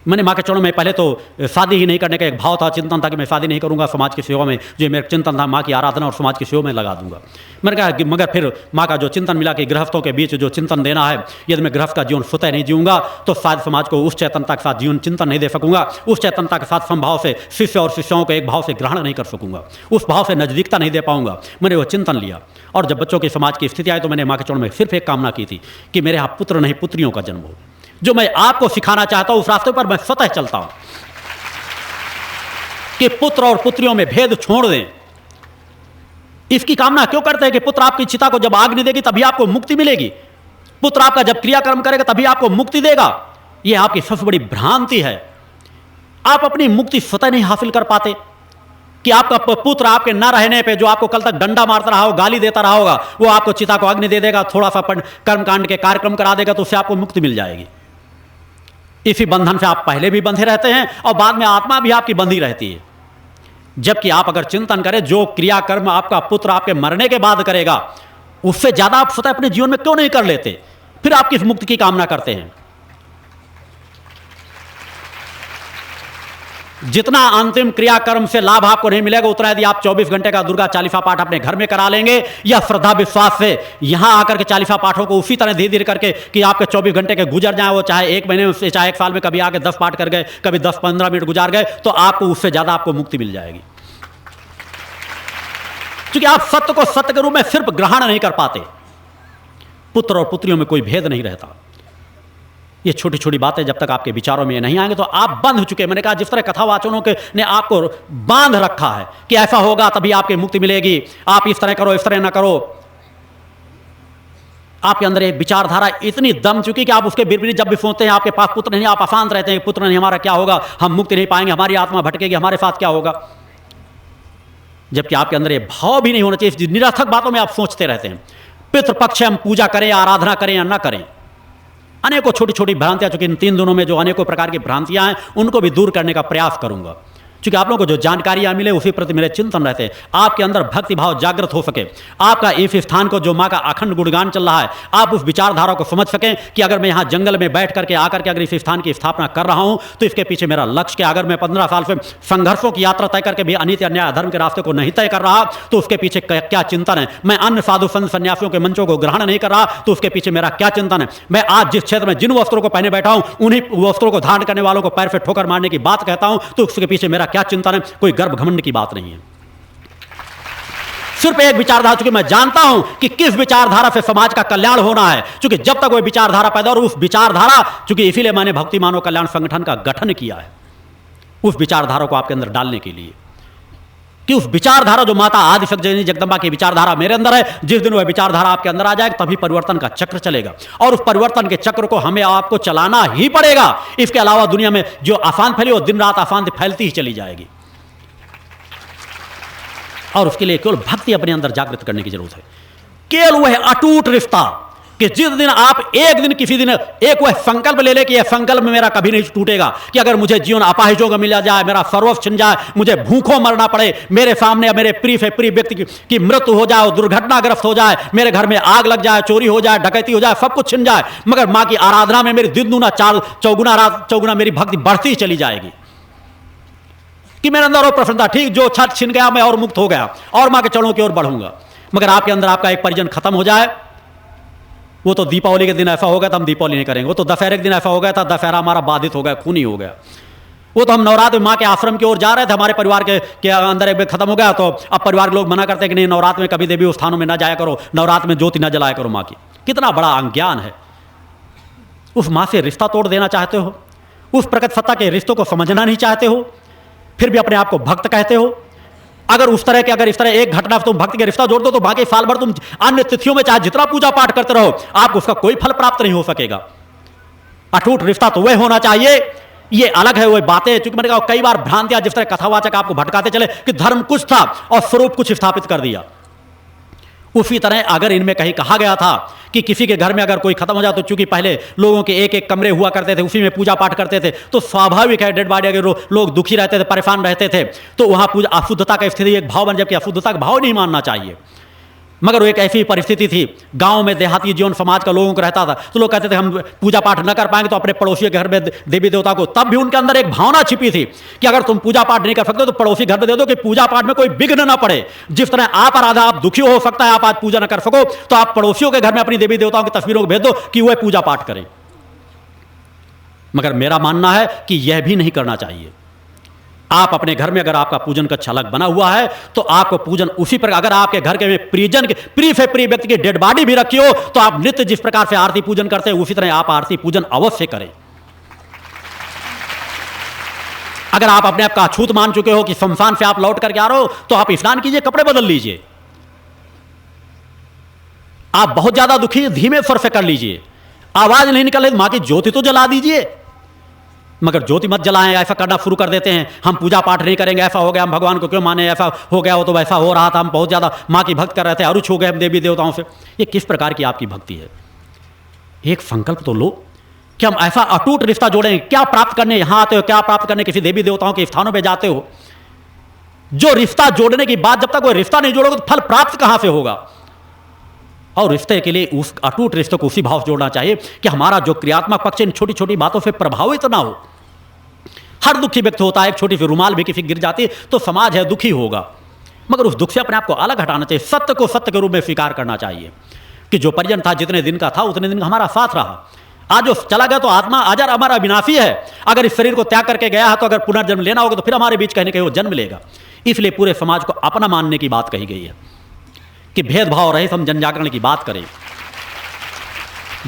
मैंने माँ के चरणों में पहले तो शादी ही नहीं करने का एक भाव था, चिंतन था कि मैं शादी नहीं करूंगा, समाज की सेवा में जो मेरा चिंतन था माँ की आराधना और समाज की सेवा में लगा दूंगा। मैंने कहा कि मगर फिर माँ का जो चिंतन मिला कि गृहस्थों के बीच जो चिंतन देना है, यदि मैं गृहस्थ का जीवन स्वतः नहीं जीऊंगा तो शायद समाज को उस चेतनता के साथ जीवन चिंतन नहीं दे सकूंगा, उस चेतनता के साथ समभाव से शिष्य और शिष्यों को एक भाव से ग्रहण नहीं कर सकूंगा, उस भाव से नजदीकता नहीं दे पाऊंगा। मैंने वो चिंतन लिया, और जब बच्चों की समाज की स्थिति आई तो मैंने माँ के चरणों में सिर्फ एक कामना की थी कि मेरे यहाँ पुत्र नहीं पुत्रियों का जन्म हो। जो मैं आपको सिखाना चाहता हूं उस रास्ते पर मैं स्वतः चलता हूं कि पुत्र और पुत्रियों में भेद छोड़ दें। इसकी कामना क्यों करते हैं कि पुत्र आपकी चिता को जब आग नहीं देगी तभी आपको मुक्ति मिलेगी, पुत्र आपका जब क्रियाकर्म करेगा तभी आपको मुक्ति देगा। यह आपकी सबसे बड़ी भ्रांति है। आप अपनी मुक्ति स्वतः नहीं हासिल कर पाते कि आपका पुत्र आपके न रहने पे जो आपको कल तक डंडा मारता रहा हो, गाली देता रहा होगा, वो आपको चिता को अग्नि दे देगा, थोड़ा सा कर्मकांड के कार्यक्रम करा देगा तो उससे आपको मुक्ति मिल जाएगी। इसी बंधन से आप पहले भी बंधे रहते हैं और बाद में आत्मा भी आपकी बंधी रहती है। जबकि आप अगर चिंतन करें जो क्रियाकर्म आपका पुत्र आपके मरने के बाद करेगा उससे ज्यादा आप स्वतः अपने जीवन में क्यों नहीं कर लेते, फिर आप किस मुक्ति की कामना करते हैं। जितना अंतिम क्रियाकर्म से लाभ आपको नहीं मिलेगा उतना यदि आप 24 घंटे का दुर्गा चालीसा पाठ अपने घर में करा लेंगे या श्रद्धा विश्वास से यहां आकर के चालीसा पाठों को उसी तरह धीरे धीरे करके कि आपके 24 घंटे के गुजर जाए, वो चाहे 1 महीने से चाहे 1 साल में, कभी आके 10 पाठ कर गए, कभी 10-15 मिनट गुजार गए, तो आपको उससे ज्यादा आपको मुक्ति मिल जाएगी। क्योंकि आप सत्य को सत्य के रूप में सिर्फ ग्रहण नहीं कर पाते, पुत्र और पुत्रियों में कोई भेद नहीं रहता। ये छोटी छोटी बातें जब तक आपके विचारों में नहीं आएंगे तो आप बंध चुके। मैंने कहा जिस तरह कथावाचनों के ने आपको बांध रखा है कि ऐसा होगा तभी आपकी मुक्ति मिलेगी, आप इस तरह करो, इस तरह ना करो, आपके अंदर एक विचारधारा इतनी दम चुकी कि आप उसके विपरीत जब भी सोचते हैं आपके पास पुत्र नहीं, आप अशांत रहते हैं, पुत्र नहीं, हमारा क्या होगा, हम मुक्ति नहीं पाएंगे, हमारी आत्मा भटकेगी, हमारे साथ क्या होगा। जबकि आपके अंदर ये भाव भी नहीं होना चाहिए। निरर्थक बातों में आप सोचते रहते हैं। पितृपक्ष हम पूजा करें, आराधना करें या ना करें, अनेकों छोटी छोटी भ्रांतियां, चूंकि इन 3 दिनों में जो अनेकों प्रकार की भ्रांतियां हैं उनको भी दूर करने का प्रयास करूंगा। क्योंकि आप लोगों को जो जानकारियां मिले उसी प्रति मेरे चिंतन रहते हैं, आपके अंदर भक्ति भाव जागृत हो सके, आपका इस स्थान को जो माँ का अखंड गुणगान चल रहा है आप उस विचारधारा को समझ सकें कि अगर मैं यहाँ जंगल में बैठ करके आकर के अगर इस स्थान की स्थापना कर रहा हूँ तो इसके पीछे मेरा लक्ष्य क्या। अगर मैं 15 साल से संघर्षों की यात्रा तय करके भी अनीति अन्याय अधर्म के रास्ते को नहीं तय कर रहा तो उसके पीछे क्या चिंतन है। मैं अन्य साधु संत सन्यासियों के मंचों को ग्रहण नहीं कर रहा तो उसके पीछे मेरा क्या चिंतन है। मैं आज जिस क्षेत्र में जिन वस्त्रों को पहने बैठा हूं उन्हीं वस्त्रों को धारण करने वालों को पैर से ठोकर मारने की बात कहता हूं तो उसके पीछे मेरा क्या चिंतन है। कोई गर्भ घमंड की बात नहीं है, सिर्फ एक विचारधारा। चूंकि मैं जानता हूं कि किस विचारधारा से समाज का कल्याण होना है, क्योंकि जब तक वो विचारधारा पैदा हो, उस विचारधारा, चूंकि इसीलिए मैंने भक्ति मानव कल्याण संगठन का गठन किया है, उस विचारधारा को आपके अंदर डालने के लिए कि उस विचारधारा जो माता आदिशक्ति जगदम्बा की विचारधारा मेरे अंदर है, जिस दिन वह विचारधारा आपके अंदर आ जाए तभी परिवर्तन का चक्र चलेगा। और उस परिवर्तन के चक्र को हमें आपको चलाना ही पड़ेगा। इसके अलावा दुनिया में जो अशांति फैली वो दिन रात अशांति फैलती ही चली जाएगी। और उसके लिए केवल भक्ति अपने अंदर जागृत करने की जरूरत है। केवल वह अटूट रिश्ता कि जिस दिन आप एक दिन किसी दिन एक वह संकल्प ले ले कि यह संकल्प मेरा कभी नहीं टूटेगा कि अगर मुझे जीवन अपाहिजों का मिला जाए, मेरा सर्वस्व छिन जाए, मुझे भूखों मरना पड़े, मेरे सामने मेरे प्रिय व्यक्ति की मृत्यु हो जाए, दुर्घटनाग्रस्त हो जाए, मेरे घर में आग लग जाए, चोरी हो जाए, डकैती हो जाए, सब कुछ छिन जाए, मगर मां की आराधना में मेरी दिन दूना चौगुना मेरी भक्ति बढ़ती चली जाएगी कि मेरे अंदर और प्रसन्नता, ठीक जो छत छिन गया मैं और मुक्त हो गया और मां के चरणों की ओर बढ़ूंगा। मगर आपके अंदर आपका एक परिजन खत्म हो जाए, वो तो दीपावली के दिन ऐसा हो गया था हम दीपावली नहीं करेंगे, वो तो दशहरे के दिन ऐसा हो गया था दशहरा हमारा बाधित हो गया, खूनी हो गया, वो तो हम नवरात्र में माँ के आश्रम की ओर जा रहे थे, हमारे परिवार के अंदर एक खत्म हो गया, तो अब परिवार के लोग मना करते हैं कि नहीं नवरात्र में कभी देवी स्थानों में ना जाया करो, नवरात्र में ज्योति ना जलाया करो माँ की। कितना बड़ा अज्ञान है। उस माँ से रिश्ता तोड़ देना चाहते हो, उस प्रकट सत्ता के रिश्तों को समझना नहीं चाहते हो, फिर भी अपने आप को भक्त कहते हो। अगर इस तरह एक घटना तुम भक्ति के रिश्ता जोड़ दो तो बाकी साल भर तुम अन्य तिथियों में चाहे जितना पूजा पाठ करते रहो आपको उसका कोई फल प्राप्त नहीं हो सकेगा। अटूट रिश्ता तो वह होना चाहिए। ये अलग है वह बातें, चूंकि मैंने कहा कई बार भ्रांतियां जिस तरह कथावाचक आपको भटकाते चले कि धर्म कुछ था और स्वरूप कुछ स्थापित कर दिया, उसी तरह अगर इनमें कहीं कहा गया था कि किसी के घर में अगर कोई खत्म हो जाए तो चूंकि पहले लोगों के एक एक कमरे हुआ करते थे, उसी में पूजा पाठ करते थे, तो स्वाभाविक है डेड बॉडी अगर लोग दुखी रहते थे, परेशान रहते थे, तो वहां पूजा अशुद्धता का स्थिति एक भाव बन, जबकि अशुद्धता का भाव नहीं मानना चाहिए। मगर वो एक ऐसी परिस्थिति थी, गांव में देहाती जीवन समाज का लोगों को रहता था, तो लोग कहते थे हम पूजा पाठ न कर पाएंगे तो अपने पड़ोसी के घर में देवी देवता को, तब भी उनके अंदर एक भावना छिपी थी कि अगर तुम पूजा पाठ नहीं कर सकते तो पड़ोसी घर में दे दो कि पूजा पाठ में कोई विघ्न ना पड़े। जिस तरह आप आराधा आप दुखी हो सकता है, आप आज पूजा न कर सको तो आप पड़ोसियों के घर में अपनी देवी देवताओं की तस्वीरों को भेज दो कि वह पूजा पाठ करें। मगर मेरा मानना है कि यह भी नहीं करना चाहिए। आप अपने घर में अगर आपका पूजन का छलक बना हुआ है तो आपको पूजन उसी प्रकार, अगर आपके घर के में प्रियजन के प्रिय व्यक्ति की डेड बॉडी भी रखी हो तो आप नित्य जिस प्रकार से आरती पूजन करते हैं उसी तरह आप आरती पूजन अवश्य करें। अगर आप अपने आप का अछूत मान चुके हो कि शमशान से आप लौट करके आ रहे हो तो आप स्नान कीजिए, कपड़े बदल लीजिए। आप बहुत ज्यादा दुखी, धीमे स्वर से कर लीजिए, आवाज नहीं निकल रही, मां की ज्योति तो जला दीजिए। मगर ज्योति मत जलाएं, ऐसा करना शुरू कर देते हैं, हम पूजा पाठ नहीं करेंगे, ऐसा हो गया, हम भगवान को क्यों माने, ऐसा हो गया, वो तो वैसा हो रहा था, हम बहुत ज़्यादा माँ की भक्त कर रहे थे, अरुच हो गए हम देवी देवताओं से। ये किस प्रकार की आपकी भक्ति है? एक संकल्प तो लो कि हम ऐसा अटूट रिश्ता जोड़ेंगे। क्या प्राप्त करने यहाँ आते हो, क्या प्राप्त करने किसी देवी देवताओं के स्थानों पर जाते हो? जो रिश्ता जोड़ने की बात, जब तक वो रिश्ता नहीं जोड़ोगे तो फल प्राप्त कहाँ से होगा? और रिश्ते के लिए उस अटूट रिश्ते को उसी भाव से जोड़ना चाहिए कि हमारा जो क्रियात्मक पक्ष इन छोटी छोटी बातों से प्रभावित ना हो। हर दुखी व्यक्ति होता है, एक छोटी सी रुमाल भी किसी गिर जाती है तो समाज है दुखी होगा, मगर उस दुख से अपने आप को अलग हटाना चाहिए। सत्य को सत्य के रूप में स्वीकार करना चाहिए कि जो परिजन था जितने दिन का था उतने दिन हमारा साथ रहा, आज जो चला गया तो आत्मा अजर अमर अविनाशी है। अगर इस शरीर को त्याग करके गया है तो अगर पुनर्जन्म लेना होगा तो फिर हमारे बीच कहीं ना कहीं वो जन्म लेगा। इसलिए पूरे समाज को अपना मानने की बात कही गई है कि भेदभाव रहित हम जन जागरण की बात करें,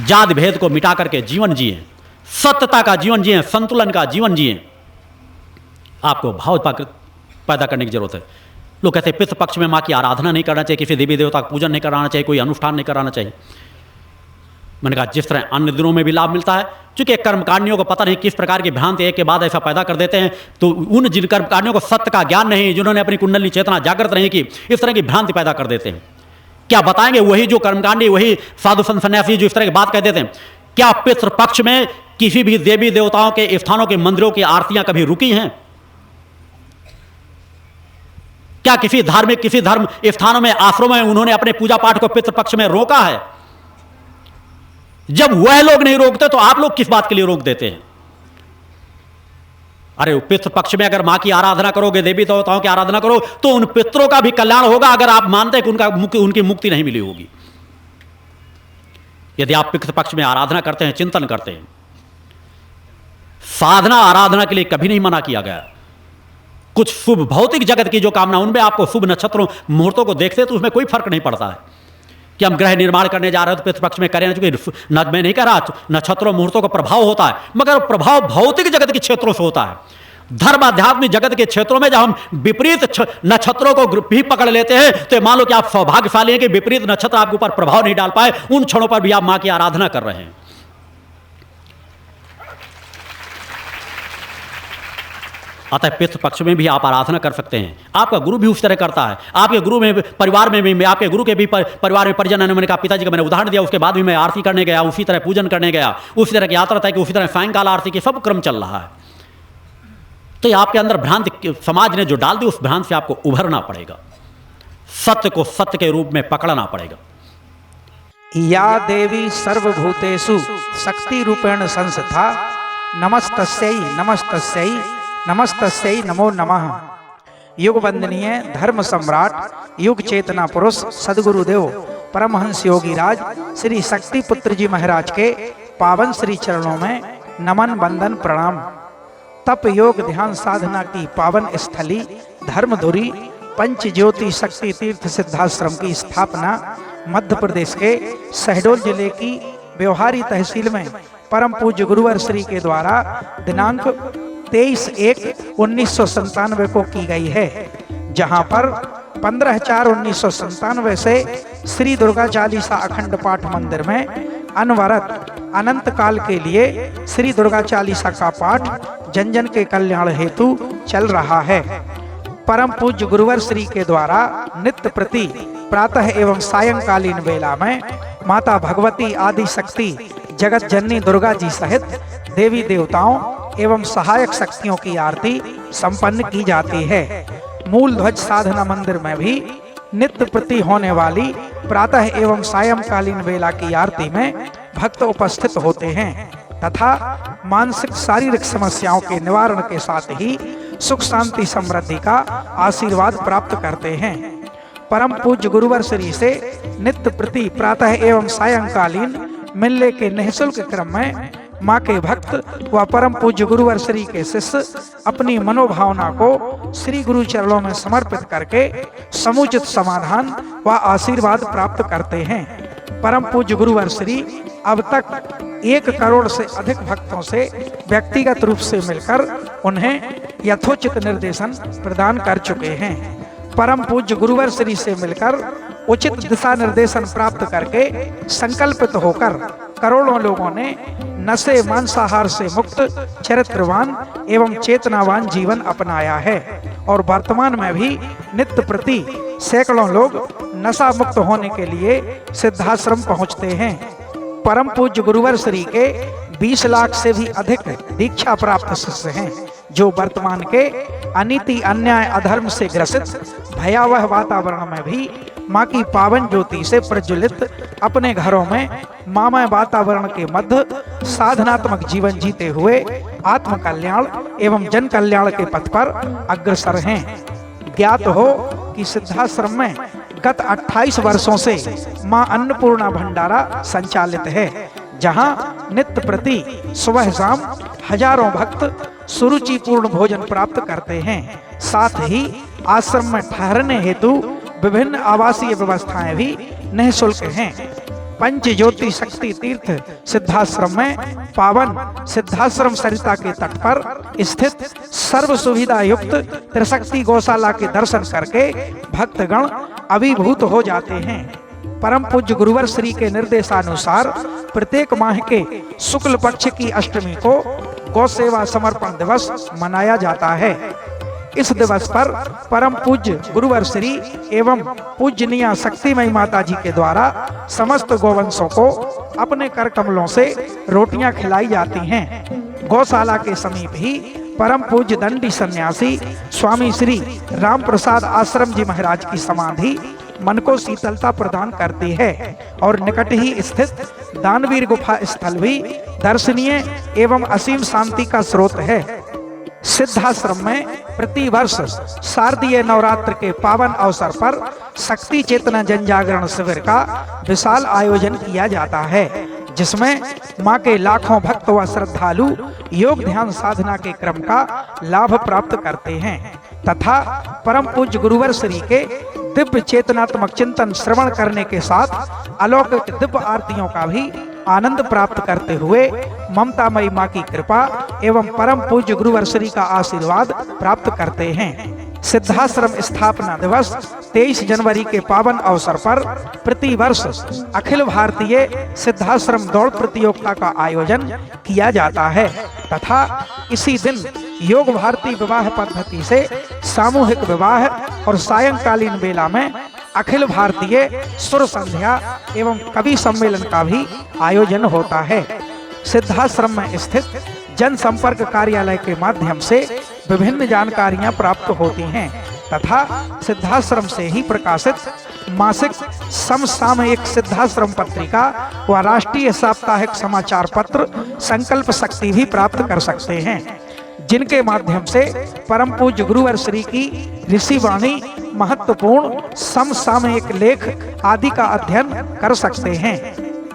जाति भेद को मिटा करके जीवन जिए, सत्यता का जीवन जिए, संतुलन का जीवन जिए। आपको भाव पैदा करने की जरूरत है। लोग कहते हैं पितृ पक्ष में माँ की आराधना नहीं करना चाहिए, किसी देवी देवता का पूजन नहीं कराना चाहिए, कोई अनुष्ठान नहीं कराना चाहिए। मैंने कहा जिस तरह अन्य दिनों में भी लाभ मिलता है, क्योंकि कर्मकांडियों को पता नहीं किस प्रकार की भ्रांति एक के बाद ऐसा पैदा कर देते हैं, तो उन जिन कर्मकांडियों को सत्य का ज्ञान नहीं, जिन्होंने अपनी कुंडली चेतना जागृत नहीं की, इस तरह की भ्रांति पैदा कर देते हैं। क्या बताएंगे वही जो कर्मकांडी, वही साधु संत सन्यासी जो इस तरह की बात कह देते हैं? क्या पितृपक्ष में किसी भी देवी देवताओं के स्थानों के मंदिरों की आरतियां कभी रुकी हैं? क्या किसी धर्म स्थानों में, आश्रमों में उन्होंने अपने पूजा पाठ को पितृपक्ष में रोका है? जब वह लोग नहीं रोकते तो आप लोग किस बात के लिए रोक देते हैं? अरे पितृपक्ष में अगर मां की आराधना करोगे, देवी देवताओं की आराधना करो तो उन पितरों का भी कल्याण होगा, अगर आप मानते हैं कि उनकी मुक्ति नहीं मिली होगी। यदि आप पितृपक्ष में आराधना करते हैं, चिंतन करते हैं, साधना आराधना के लिए कभी नहीं मना किया गया। कुछ शुभ भौतिक जगत की जो कामना, उनमें आपको शुभ नक्षत्रों मुहूर्तों को देखते तो उसमें कोई फर्क नहीं पड़ता है कि हम ग्रह निर्माण करने जा रहे हैं तो पितृपक्ष में करें, क्योंकि मैं नहीं कह रहा नक्षत्रों मुहूर्तों का प्रभाव होता है, मगर प्रभाव भौतिक जगत के क्षेत्रों से होता है। धर्म आध्यात्मिक जगत के क्षेत्रों में जब हम विपरीत नक्षत्रों को भी पकड़ लेते हैं तो मान लो कि आप सौभाग्यशाली हैं कि विपरीत नक्षत्र आपके ऊपर प्रभाव नहीं डाल पाए, उन क्षणों पर भी आप मां की आराधना कर रहे हैं। अतः पितृ पक्ष में भी आप आराधना कर सकते हैं। आपका गुरु भी उस तरह करता है। आपके गुरु में परिवार में भी, आपके गुरु के भी परिवार में परिजन, मैंने कहा पिताजी का मैंने उदाहरण दिया, उसके बाद भी मैं आरती करने गया, उसी तरह पूजन करने गया, उसी तरह की यात्रा तय कि उसी तरह सायंकाल आरती के सब क्रम चल रहा है। तो ये आपके अंदर भ्रांति समाज ने जो डाल दी, उस भ्रांति से आपको उभरना पड़ेगा, सत्य को सत्य के रूप में पकड़ना पड़ेगा। या देवी सर्वभूतेषु शक्ति रूपेण संस्था नमस्तस्यै नमस्तस्यै नमस्तस्यै नमो नमः। युग वंदनीय धर्म सम्राट युग चेतना पुरुष सदगुरुदेव परमहंस योगी राज श्री शक्ति पुत्र जी महाराज के पावन श्री चरणों में नमन वंदन प्रणाम। तप योग ध्यान साधना की पावन स्थली धर्मधुरी पंच ज्योति शक्ति तीर्थ सिद्धाश्रम की स्थापना मध्य प्रदेश के शहडोल जिले की व्यवहारी तहसील में परम पूज्य गुरुवर श्री के द्वारा दिनांक 23/1/1997 को की गई है, जहां पर 15/4/1997 से श्री दुर्गा चालीसा अखंड पाठ मंदिर में अनवरत अनंत काल के लिए श्री दुर्गा चालीसा का पाठ जन जन के कल्याण हेतु चल रहा है। परम पूज्य गुरुवर श्री के द्वारा नित्य प्रति प्रातः एवं सायंकालीन वेला में माता भगवती आदि शक्ति जगत जननी दुर्गा जी सहित देवी देवताओं एवं सहायक शक्तियों की आरती संपन्न की जाती है। मूल ध्वज साधना मंदिर में भी नित्य प्रति होने वाली प्रातः एवं सायंकालीन वेला की आरती में भक्त उपस्थित होते हैं तथा मानसिक शारीरिक समस्याओं के निवारण के साथ ही सुख शांति समृद्धि का आशीर्वाद प्राप्त करते हैं। परम पूज्य गुरुवर श्री से नित्य प्रति प्रातः एवं सायंकालीन मिलने के निःशुल्क क्रम में माँ के भक्त व परम पूज्य गुरुवर श्री के शिष्य अपनी मनोभावना को श्री गुरु चरणों में समर्पित करके समुचित समाधान व आशीर्वाद प्राप्त करते हैं। परम पूज्य गुरुवर श्री अब तक 1 करोड़ से अधिक भक्तों से व्यक्तिगत रूप से मिलकर उन्हें यथोचित निर्देशन प्रदान कर चुके हैं। परम पूज्य गुरुवर श्री से मिलकर उचित दिशा निर्देशन प्राप्त करके संकल्पित होकर करोड़ों लोगों ने नशे मांसाहार से मुक्त चरित्रवान एवं चेतनावान जीवन अपनाया है और वर्तमान में भी नित्य प्रति सैकड़ों लोग नशा मुक्त होने के लिए सिद्धाश्रम पहुंचते हैं। परम पूज्य गुरुवर श्री के 20 लाख से भी अधिक दीक्षा प्राप्त शिष्य हैं, जो वर्तमान के अनीति अन्याय अधर्म से ग्रसित भयावह वातावरण में भी माँ की पावन ज्योति से प्रज्वलित अपने घरों में मामय वातावरण के मध्य साधनात्मक जीवन जीते हुए आत्म कल्याण एवं जन कल्याण के पथ पर अग्रसर हैं। ज्ञात हो कि सिद्धाश्रम में गत 28 वर्षों से माँ अन्नपूर्णा भंडारा संचालित है, जहां नित्य प्रति सुबह शाम हजारों भक्त सुरुचिपूर्ण भोजन प्राप्त करते हैं। साथ ही आश्रम में ठहरने हेतु विभिन्न आवासीय व्यवस्थाएं भी निःशुल्क हैं। पंच ज्योति शक्ति तीर्थ सिद्धाश्रम में पावन सिद्धाश्रम सरिता के तट पर स्थित सर्व सुविधा युक्त त्रिशक्ति गौशाला के दर्शन करके भक्तगण अभिभूत हो जाते हैं। परम पूज्य गुरुवर श्री के निर्देशानुसार प्रत्येक माह के शुक्ल पक्ष की अष्टमी को गौ सेवा समर्पण दिवस मनाया जाता है। इस दिवस पर परम पूज्य गुरुवर श्री एवं पूजनीय शक्तिमयी माता जी के द्वारा समस्त गौवंशों को अपने कर कमलों से रोटियां खिलाई जाती हैं। गौशाला के समीप ही परम पूज्य दंडी सन्यासी स्वामी श्री राम प्रसाद आश्रम जी महाराज की समाधि मन को शीतलता प्रदान करती है और निकट ही स्थित दानवीर गुफा स्थल भी दर्शनीय एवं असीम शांति का स्रोत है। सिद्धाश्रम में प्रति वर्ष शारदीय नवरात्र के पावन अवसर पर शक्ति चेतना जन जागरण शिविर का विशाल आयोजन किया जाता है, जिसमें मां के लाखों भक्त व श्रद्धालु योग ध्यान साधना के क्रम का लाभ प्राप्त करते हैं तथा परम पूज्य गुरुवर श्री के दिव्य चेतनात्मक चिंतन श्रवण करने के साथ अलौकिक दिव्य आरतियों का भी आनंद प्राप्त करते हुए ममतामयी माँ की कृपा एवं परम पूज्य गुरुवर श्री का आशीर्वाद प्राप्त करते हैं। सिद्धाश्रम स्थापना दिवस 23 जनवरी के पावन अवसर पर प्रति वर्ष अखिल भारतीय सिद्धाश्रम दौड़ प्रतियोगिता का आयोजन किया जाता है तथा इसी दिन योग भारती विवाह पद्धति से सामूहिक विवाह और सायंकालीन बेला में अखिल भारतीय सुर संध्या एवं कवि सम्मेलन का भी आयोजन होता है। सिद्धाश्रम में स्थित जनसंपर्क कार्यालय के माध्यम से विभिन्न जानकारियां प्राप्त होती हैं तथा सिद्धाश्रम से ही प्रकाशित मासिक समसामयिक सिद्धाश्रम पत्रिका व राष्ट्रीय साप्ताहिक समाचार पत्र संकल्प शक्ति भी प्राप्त कर सकते हैं, जिनके माध्यम से परम पूज्य गुरुवर श्री की ऋषि वाणी महत्वपूर्ण समसामयिक लेख आदि का अध्ययन कर सकते हैं।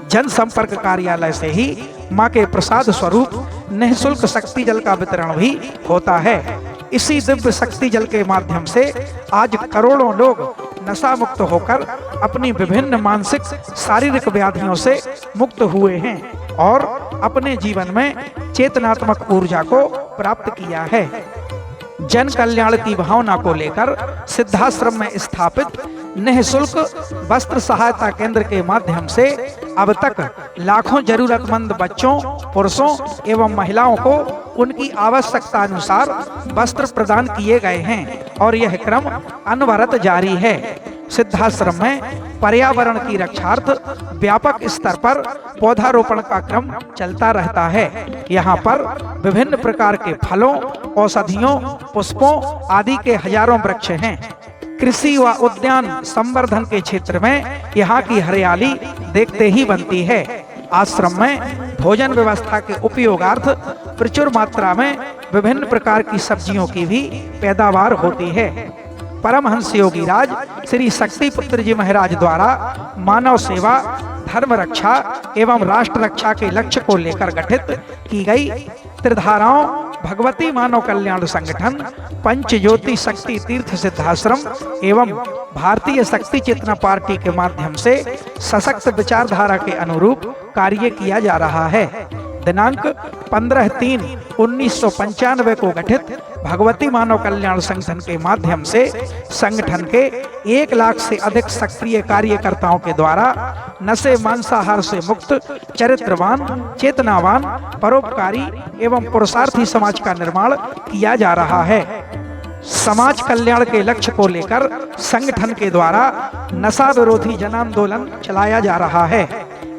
जनसंपर्क कार्यालय से ही माँ के प्रसाद स्वरूप निःशुल्क शक्ति जल का वितरण भी होता है। इसी दिव्य शक्ति जल के माध्यम से आज करोड़ों लोग नशा मुक्त होकर अपनी विभिन्न मानसिक शारीरिक व्याधियों से मुक्त हुए हैं और अपने जीवन में चेतनात्मक ऊर्जा को प्राप्त किया है। जन कल्याण की भावना को लेकर सिद्धाश्रम में स्थापित निःशुल्क वस्त्र सहायता केंद्र के माध्यम से अब तक लाखों जरूरतमंद बच्चों, पुरुषों एवं महिलाओं को उनकी आवश्यकता अनुसार वस्त्र प्रदान किए गए हैं और यह क्रम अनवरत जारी है। सिद्धाश्रम में पर्यावरण की रक्षार्थ व्यापक स्तर पर पौधारोपण का क्रम चलता रहता है। यहाँ पर विभिन्न प्रकार के फलों, औषधियों, पुष्पों आदि के हजारों वृक्ष हैं। कृषि व उद्यान संवर्धन के क्षेत्र में यहाँ की हरियाली देखते ही बनती है। आश्रम में भोजन व्यवस्था के उपयोगार्थ प्रचुर मात्रा में विभिन्न प्रकार की सब्जियों की भी पैदावार होती है। परमहंस योगी राज श्री शक्ति पुत्र जी महाराज द्वारा मानव सेवा, धर्म रक्षा एवं राष्ट्र रक्षा के लक्ष्य को लेकर गठित की गई त्रिधाराओं भगवती मानव कल्याण संगठन, पंच ज्योति शक्ति तीर्थ सिद्धाश्रम एवं भारतीय शक्ति चेतना पार्टी के माध्यम से सशक्त विचारधारा के अनुरूप कार्य किया जा रहा है। दिनांक 15/3/1995 को गठित भगवती मानव कल्याण संगठन के माध्यम से संगठन के 1 लाख से अधिक सक्रिय कार्यकर्ताओं के द्वारा नशे मांसाहार से मुक्त चरित्रवान, चेतनावान, परोपकारी एवं पुरुषार्थी समाज का निर्माण किया जा रहा है। समाज कल्याण के लक्ष्य को लेकर संगठन के द्वारा नशा विरोधी जन आंदोलन चलाया जा रहा है।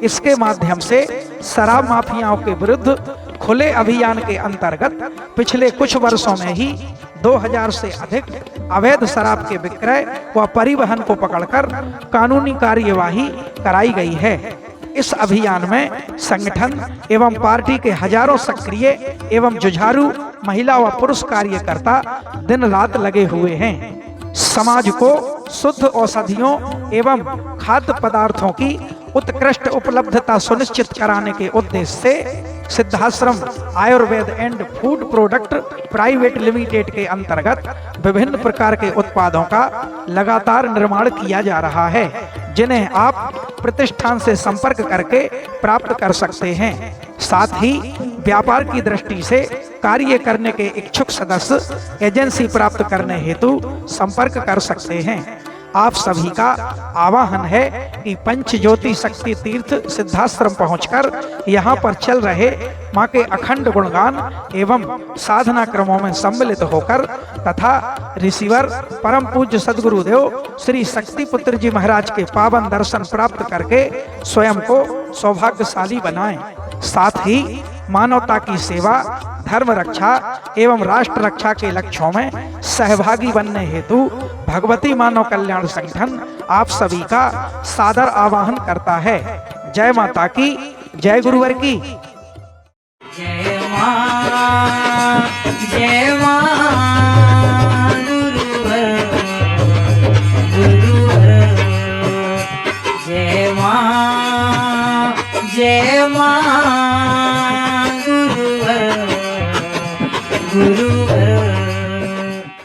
इसके माध्यम से शराब माफियाओं के विरुद्ध खुले अभियान के अंतर्गत पिछले कुछ वर्षों में ही 2000 से अधिक अवैध शराब के विक्रय व परिवहन को पकड़कर कानूनी कार्यवाही कराई गई है। इस अभियान में संगठन एवं पार्टी के हजारों सक्रिय एवं जुझारू महिला व पुरुष कार्यकर्ता दिन रात लगे हुए हैं। समाज को शुद्ध औषधियों एवं खाद्य पदार्थों की उत्कृष्ट उपलब्धता सुनिश्चित कराने के उद्देश्य से Siddhashram Ayurveda and food product private limited के अंतर्गत विभिन्न प्रकार के उत्पादों का लगातार निर्माण किया जा रहा है, जिन्हें आप प्रतिष्ठान से संपर्क करके प्राप्त कर सकते हैं। साथ ही व्यापार की दृष्टि से कार्य करने के इच्छुक सदस्य एजेंसी प्राप्त करने हेतु संपर्क कर सकते हैं। आप सभी का आह्वान है कि पंच ज्योति शक्ति तीर्थ सिद्धाश्रम पहुंचकर यहां पर चल रहे मां के अखंड गुणगान एवं साधना क्रमों में सम्मिलित होकर तथा ऋषिवर परम पूज्य सद्गुरुदेव श्री शक्ति पुत्र जी महाराज के पावन दर्शन प्राप्त करके स्वयं को सौभाग्यशाली बनाएं। साथ ही मानवता की सेवा, धर्म रक्षा एवं राष्ट्र रक्षा के लक्ष्यों में सहभागी बनने हेतु भगवती मानव कल्याण संगठन आप सभी का सादर आह्वान करता है। जय माता की, जय गुरुवर की। जय मां, जय मां।